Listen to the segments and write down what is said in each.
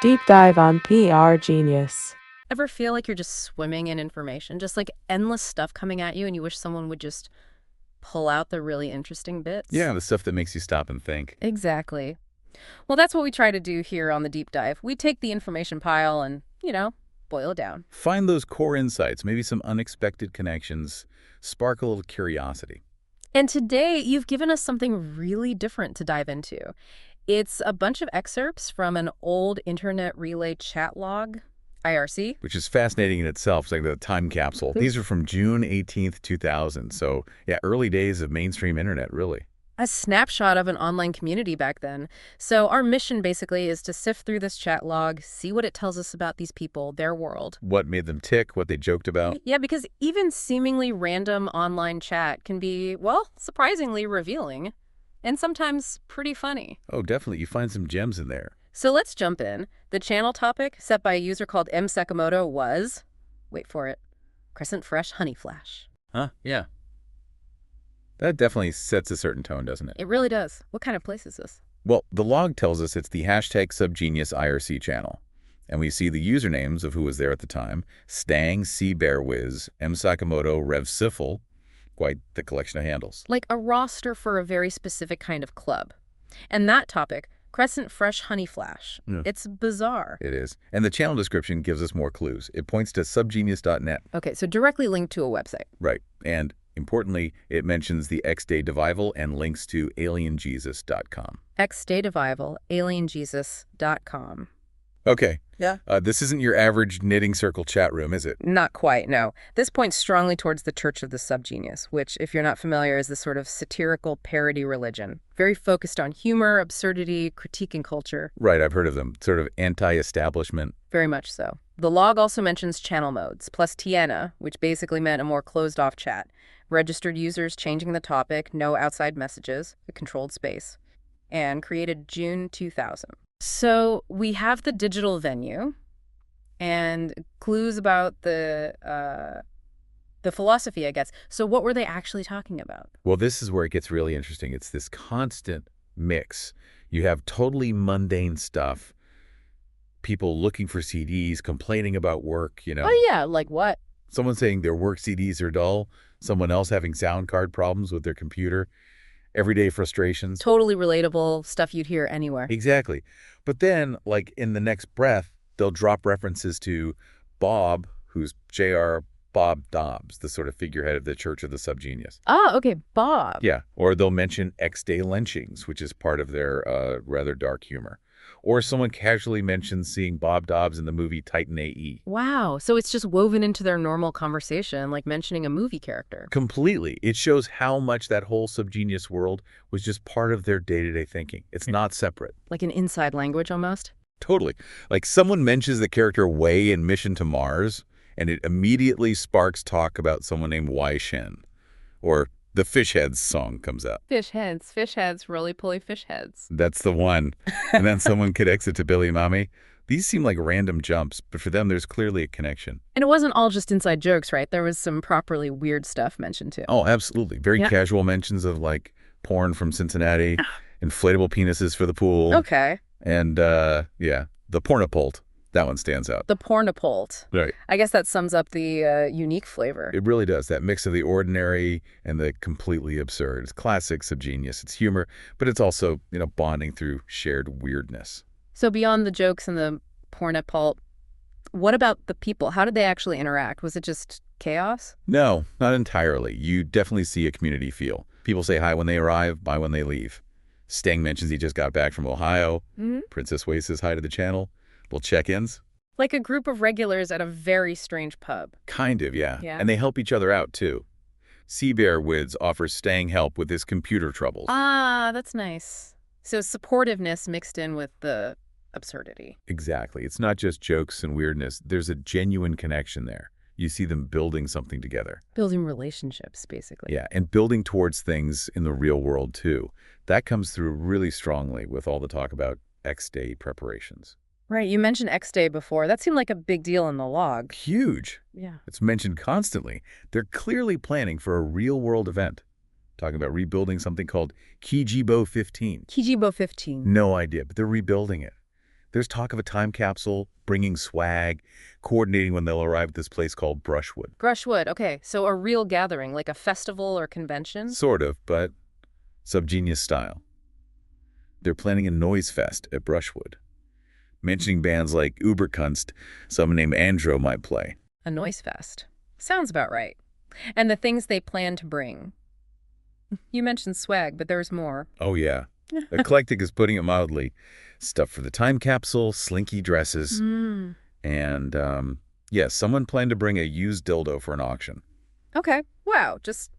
Deep dive on PR Genius. Ever feel like you're just swimming in information, just like endless stuff coming at you, and you wish someone would just pull out the really interesting bits? Yeah, the stuff that makes you stop and think. Exactly. Well, that's what we try to do here on the deep dive. We take the information pile and, boil it down. Find those core insights, maybe some unexpected connections, spark a little curiosity. And today, you've given us something really different to dive into. It's a bunch of excerpts from an old internet relay chat log, IRC. Which is fascinating in itself. It's like the time capsule. These are from June 18th, 2000. So, yeah, early days of mainstream internet, really. A snapshot of an online community back then. So our mission basically is to sift through this chat log, see what it tells us about these people, their world. What made them tick, what they joked about. Yeah, because even seemingly random online chat can be, well, surprisingly revealing and sometimes pretty funny. Oh, definitely. You find some gems in there. So let's jump in. The channel topic set by a user called M. Sakamoto was, wait for it, Crescent Fresh Honey Flash. Huh? Yeah. That definitely sets a certain tone, doesn't it? It really does. What kind of place is this? Well, the log tells us it's the hashtag SubGenius IRC channel. And we see the usernames of who was there at the time. Stang, CBearWiz, M. Sakamoto, Rev Siffle. Quite the collection of handles. Like a roster for a very specific kind of club. And that topic, Crescent Fresh Honey Flash. Yeah. It's bizarre. It is. And the channel description gives us more clues. It points to subgenius.net. Okay, so directly linked to a website. Right. And importantly, it mentions the X-Day Devival and links to alienjesus.com. X-Day Devival, alienjesus.com. Okay. Yeah. This isn't your average knitting circle chat room, is it? Not quite, no. This points strongly towards the Church of the Subgenius, which, if you're not familiar, is this sort of satirical parody religion. Very focused on humor, absurdity, critique, and culture. Right, I've heard of them. Sort of anti-establishment. Very much so. The log also mentions channel modes, plus Tiana, which basically meant a more closed-off chat. Registered users changing the topic, no outside messages, a controlled space. And created June 2000. So we have the digital venue and clues about the philosophy, I guess. So what were they actually talking about? Well, this is where it gets really interesting. It's this constant mix. You have totally mundane stuff, people looking for CDs, complaining about work, Oh, yeah, like what? Someone saying their work CDs are dull, someone else having sound card problems with their computer, everyday frustrations. Totally relatable stuff you'd hear anywhere. Exactly. But then, like in the next breath, they'll drop references to Bob, who's J.R. Bob Dobbs, the sort of figurehead of the Church of the Subgenius. Ah, okay, Bob. Yeah. Or they'll mention X-Day lynchings, which is part of their rather dark humor. Or someone casually mentions seeing Bob Dobbs in the movie Titan A.E. Wow, so it's just woven into their normal conversation, like mentioning a movie character. Completely. It shows how much that whole subgenius world was just part of their day-to-day thinking. It's not separate. Like an inside language, almost? Totally. Like someone mentions the character Wei in Mission to Mars, and it immediately sparks talk about someone named Wai Shen. Or the Fish Heads song comes up. Fish heads, roly-poly fish heads. That's the one. And then someone could exit to Billy Mommy. These seem like random jumps, but for them, there's clearly a connection. And it wasn't all just inside jokes, right? There was some properly weird stuff mentioned, too. Oh, absolutely. Very casual mentions of, like, porn from Cincinnati, inflatable penises for the pool. Okay. And, yeah, the pornopult. That one stands out. The pornopult. Right. I guess that sums up the unique flavor. It really does. That mix of the ordinary and the completely absurd. It's classic subgenius. It's humor, but it's also, bonding through shared weirdness. So beyond the jokes and the pornopult, what about the people? How did they actually interact? Was it just chaos? No, not entirely. You definitely see a community feel. People say hi when they arrive, bye when they leave. Stang mentions he just got back from Ohio. Mm-hmm. Princess Wei says hi to the channel. Little check-ins. Like a group of regulars at a very strange pub. Kind of, yeah. Yeah. And they help each other out, too. CBearWiz offers Stang help with his computer troubles. Ah, that's nice. So supportiveness mixed in with the absurdity. Exactly. It's not just jokes and weirdness. There's a genuine connection there. You see them building something together. Building relationships, basically. Yeah, and building towards things in the real world, too. That comes through really strongly with all the talk about X-Day preparations. Right. You mentioned X-Day before. That seemed like a big deal in the log. Huge. Yeah. It's mentioned constantly. They're clearly planning for a real-world event. Talking about rebuilding something called Kijibo 15. Kijibo 15. No idea, but they're rebuilding it. There's talk of a time capsule, bringing swag, coordinating when they'll arrive at this place called Brushwood. Brushwood, okay, so a real gathering, like a festival or convention? Sort of, but SubGenius style. They're planning a noise fest at Brushwood, mentioning bands like Uberkunst, someone named Andro might play. A noise fest. Sounds about right. And the things they plan to bring. You mentioned swag, but there's more. Oh yeah. Eclectic is putting it mildly. Stuff for the time capsule, slinky dresses, and yes, someone planned to bring a used dildo for an auction. Okay, wow, just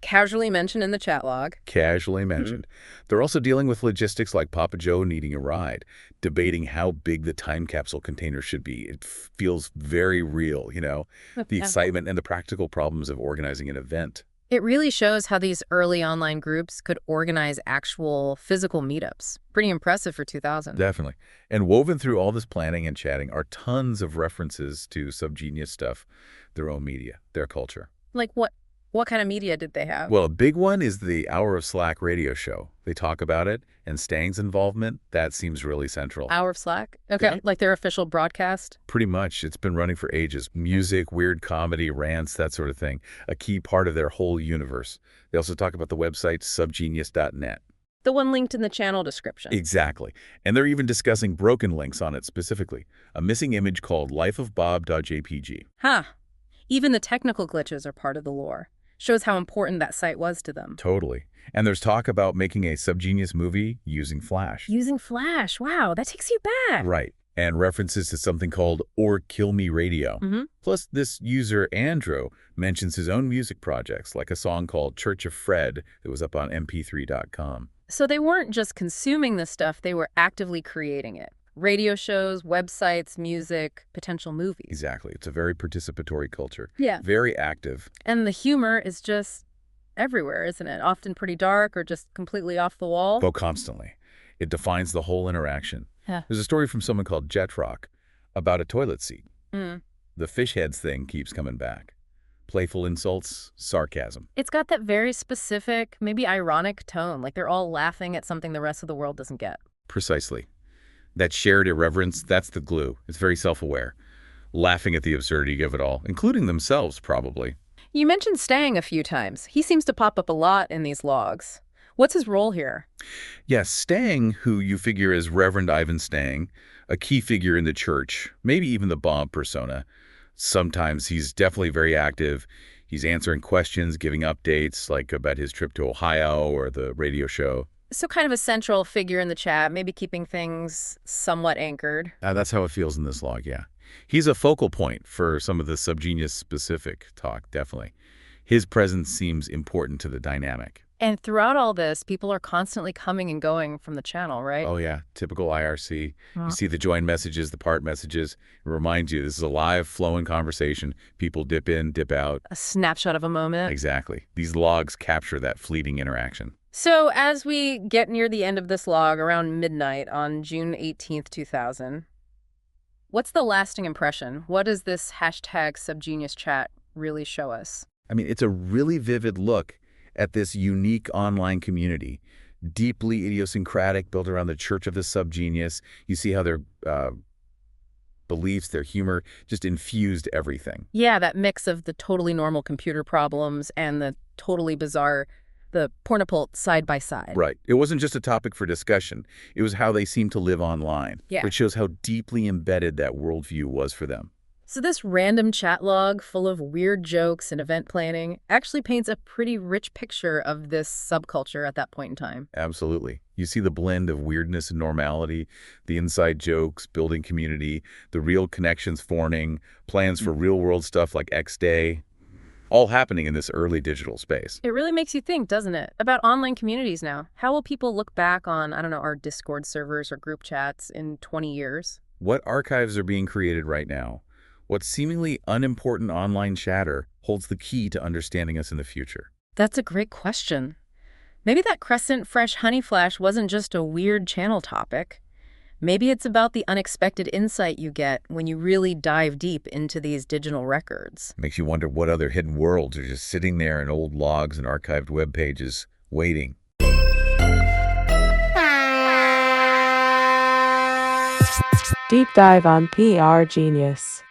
casually mentioned in the chat log. Casually mentioned. They're also dealing with logistics like Papa Joe needing a ride, debating how big the time capsule container should be. It feels very real, you know, the excitement and the practical problems of organizing an event. It really shows how these early online groups could organize actual physical meetups. Pretty impressive for 2000. Definitely. And woven through all this planning and chatting are tons of references to SubGenius stuff, their own media, their culture. Like what kind of media did they have? Well, a big one is the Hour of Slack radio show. They talk about it, and Stang's involvement, that seems really central. Hour of Slack? Okay, like their official broadcast? Pretty much. It's been running for ages. Music, weird comedy, rants, that sort of thing. A key part of their whole universe. They also talk about the website subgenius.net. The one linked in the channel description. Exactly. And they're even discussing broken links on it specifically. A missing image called lifeofbob.jpg. Huh. Even the technical glitches are part of the lore. Shows how important that site was to them. Totally. And there's talk about making a SubGenius movie using Flash. Using Flash. Wow, that takes you back. Right. And references to something called Or Kill Me Radio. Plus, this user, Andro, mentions his own music projects, like a song called Church of Fred that was up on mp3.com. So they weren't just consuming the stuff, they were actively creating it. Radio shows, websites, music, potential movies. Exactly. It's a very participatory culture. Yeah. Very active. And the humor is just everywhere, isn't it? Often pretty dark or just completely off the wall. Oh, constantly. It defines the whole interaction. Yeah. There's a story from someone called Jetrock about a toilet seat. The fish heads thing keeps coming back. Playful insults, sarcasm. It's got that very specific, maybe ironic tone, like they're all laughing at something the rest of the world doesn't get. Precisely. That shared irreverence, that's the glue. It's very self-aware. Laughing at the absurdity of it all, including themselves, probably. You mentioned Stang a few times. He seems to pop up a lot in these logs. What's his role here? Yes, Stang, who you figure is Reverend Ivan Stang, a key figure in the church, maybe even the Bob persona. Sometimes he's definitely very active. He's answering questions, giving updates, like about his trip to Ohio or the radio show. So kind of a central figure in the chat, maybe keeping things somewhat anchored. That's how it feels in this log, yeah. He's a focal point for some of the SubGenius-specific talk, definitely. His presence seems important to the dynamic. And throughout all this, people are constantly coming and going from the channel, right? Oh, yeah. Typical IRC. You see the join messages, the part messages. It reminds you this is a live, flowing conversation. People dip in, dip out. A snapshot of a moment. Exactly. These logs capture that fleeting interaction. So as we get near the end of this log, around midnight on June 18th, 2000, what's the lasting impression? What does this hashtag SubGenius chat really show us? I mean, it's a really vivid look at this unique online community, deeply idiosyncratic, built around the Church of the SubGenius. You see how their beliefs, their humor, just infused everything. Yeah, that mix of the totally normal computer problems and the totally bizarre, the pornopult side by side. Right. It wasn't just a topic for discussion. It was how they seemed to live online, which shows how deeply embedded that worldview was for them. So this random chat log full of weird jokes and event planning actually paints a pretty rich picture of this subculture at that point in time. Absolutely. You see the blend of weirdness and normality, the inside jokes, building community, the real connections forming, plans for real-world stuff like X-Day, all happening in this early digital space. It really makes you think, doesn't it, about online communities now. How will people look back on, I don't know, our Discord servers or group chats in 20 years? What archives are being created right now? What seemingly unimportant online chatter holds the key to understanding us in the future? That's a great question. Maybe that Crescent Fresh Honey Flash wasn't just a weird channel topic. Maybe it's about the unexpected insight you get when you really dive deep into these digital records. Makes you wonder what other hidden worlds are just sitting there in old logs and archived web pages, waiting. Deep dive on PR Genius.